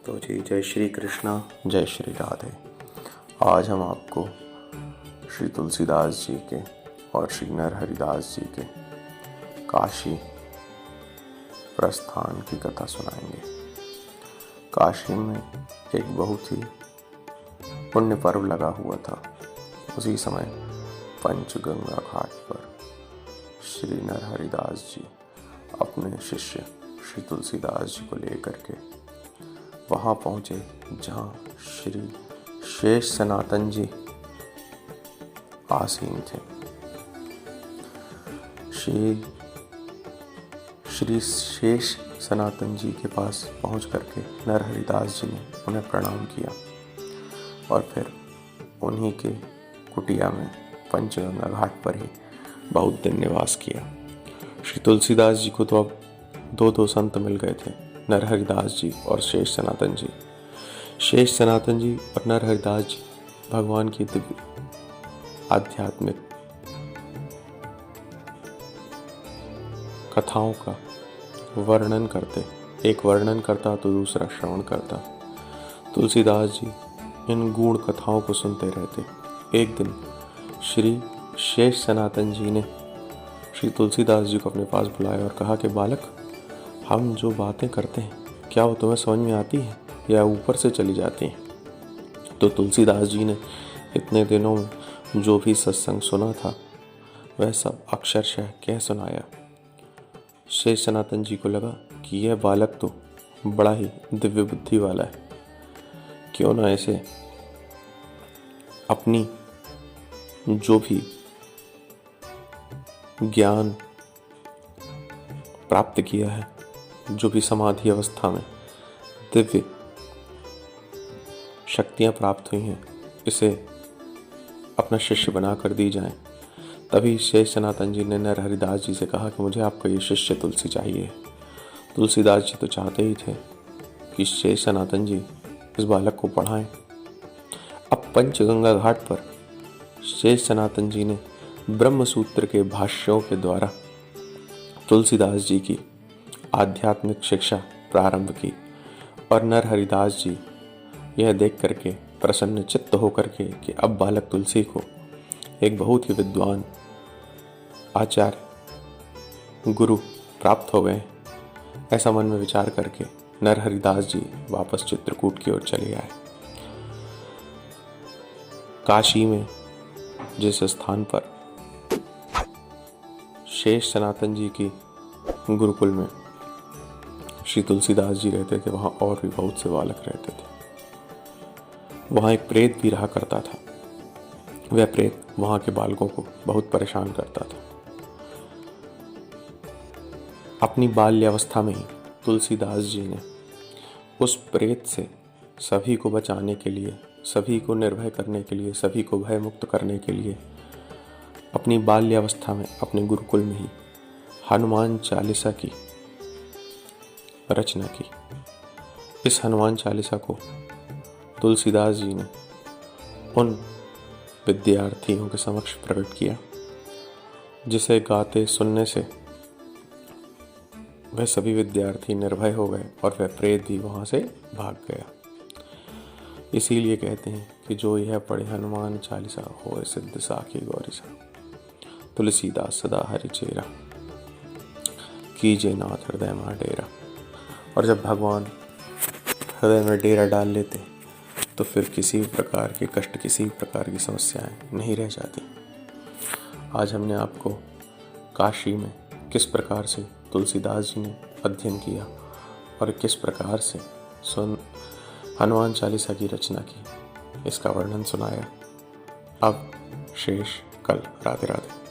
तो जी, जय श्री कृष्णा, जय श्री राधे। आज हम आपको श्री तुलसीदास जी के और श्री नरहरिदास जी के काशी प्रस्थान की कथा सुनाएंगे। काशी में एक बहुत ही पुण्य पर्व लगा हुआ था। उसी समय पंचगंगा घाट पर श्री नरहरिदास जी अपने शिष्य श्री तुलसीदास जी को लेकर के वहाँ पहुँचे, जहाँ श्री शेष सनातन जी आसीन थे। श्री शेष सनातन जी के पास पहुँच करके नरहरिदास जी ने उन्हें प्रणाम किया और फिर उन्हीं के कुटिया में पंचगंगा घाट पर ही बहुत दिन निवास किया। श्री तुलसीदास जी को तो अब दो संत मिल गए थे, नरहरिदास जी और शेष सनातन जी। शेष सनातन जी और नरहरिदास जी भगवान की दिव्य आध्यात्मिक कथाओं का वर्णन करते, एक वर्णन करता तो दूसरा श्रवण करता। तुलसीदास जी इन गूढ़ कथाओं को सुनते रहते। एक दिन श्री शेष सनातन जी ने श्री तुलसीदास जी को अपने पास बुलाया और कहा कि बालक, हम जो बातें करते हैं क्या वो तुम्हें समझ में आती है या ऊपर से चली जाती हैं? तो तुलसीदास जी ने इतने दिनों में जो भी सत्संग सुना था वह सब अक्षरशः कह सुनाया। शेष सनातन जी को लगा कि यह बालक तो बड़ा ही दिव्य बुद्धि वाला है, क्यों ना इसे अपनी जो भी ज्ञान प्राप्त किया है, जो भी समाधि अवस्था में दिव्य शक्तियां प्राप्त हुई हैं, इसे अपना शिष्य बनाकर दी जाए। तभी शेष सनातन जी ने नरहरिदास जी से कहा कि मुझे आपका ये शिष्य तुलसी चाहिए। तुलसीदास जी तो चाहते ही थे कि शेष सनातन जी इस बालक को पढ़ाएं। अब पंचगंगा घाट पर शेष सनातन जी ने ब्रह्म सूत्र के भाष्यों के द्वारा तुलसीदास जी की आध्यात्मिक शिक्षा प्रारंभ की और नरहरिदास जी यह देख करके प्रसन्न चित्त होकर के कि अब बालक तुलसी को एक बहुत ही विद्वान आचार्य गुरु प्राप्त हो गए, ऐसा मन में विचार करके नरहरिदास जी वापस चित्रकूट की ओर चले आए। काशी में जिस स्थान पर शेष सनातन जी की गुरुकुल में श्री तुलसीदास जी रहते थे, वहाँ और भी बहुत से बालक रहते थे। वहाँ एक प्रेत भी रहा करता था। वह प्रेत वहाँ के बालकों को बहुत परेशान करता था। अपनी बाल्यावस्था में ही तुलसीदास जी ने उस प्रेत से सभी को बचाने के लिए, सभी को निर्भय करने के लिए, सभी को भय मुक्त करने के लिए अपनी बाल्यावस्था में अपने गुरुकुल में ही हनुमान चालीसा की रचना की। इस हनुमान चालीसा को तुलसीदास जी ने उन विद्यार्थियों के समक्ष प्रकट किया, जिसे गाते सुनने से वह सभी विद्यार्थी निर्भय हो गए और वह प्रेत भी वहाँ से भाग गया। इसीलिए कहते हैं कि जो यह पढ़े हनुमान चालीसा होए सिद्ध साखी गौरीसा, तुलसीदास सदा हरि चेरा, कीजे नाथ हृदय में डेरा। और जब भगवान हृदय में डेरा डाल लेते तो फिर किसी भी प्रकार के कष्ट, किसी भी प्रकार की समस्याएं नहीं रह जाती। आज हमने आपको काशी में किस प्रकार से तुलसीदास जी ने अध्ययन किया और किस प्रकार से हनुमान चालीसा की रचना की, इसका वर्णन सुनाया। अब शेष कल। राधे राधे।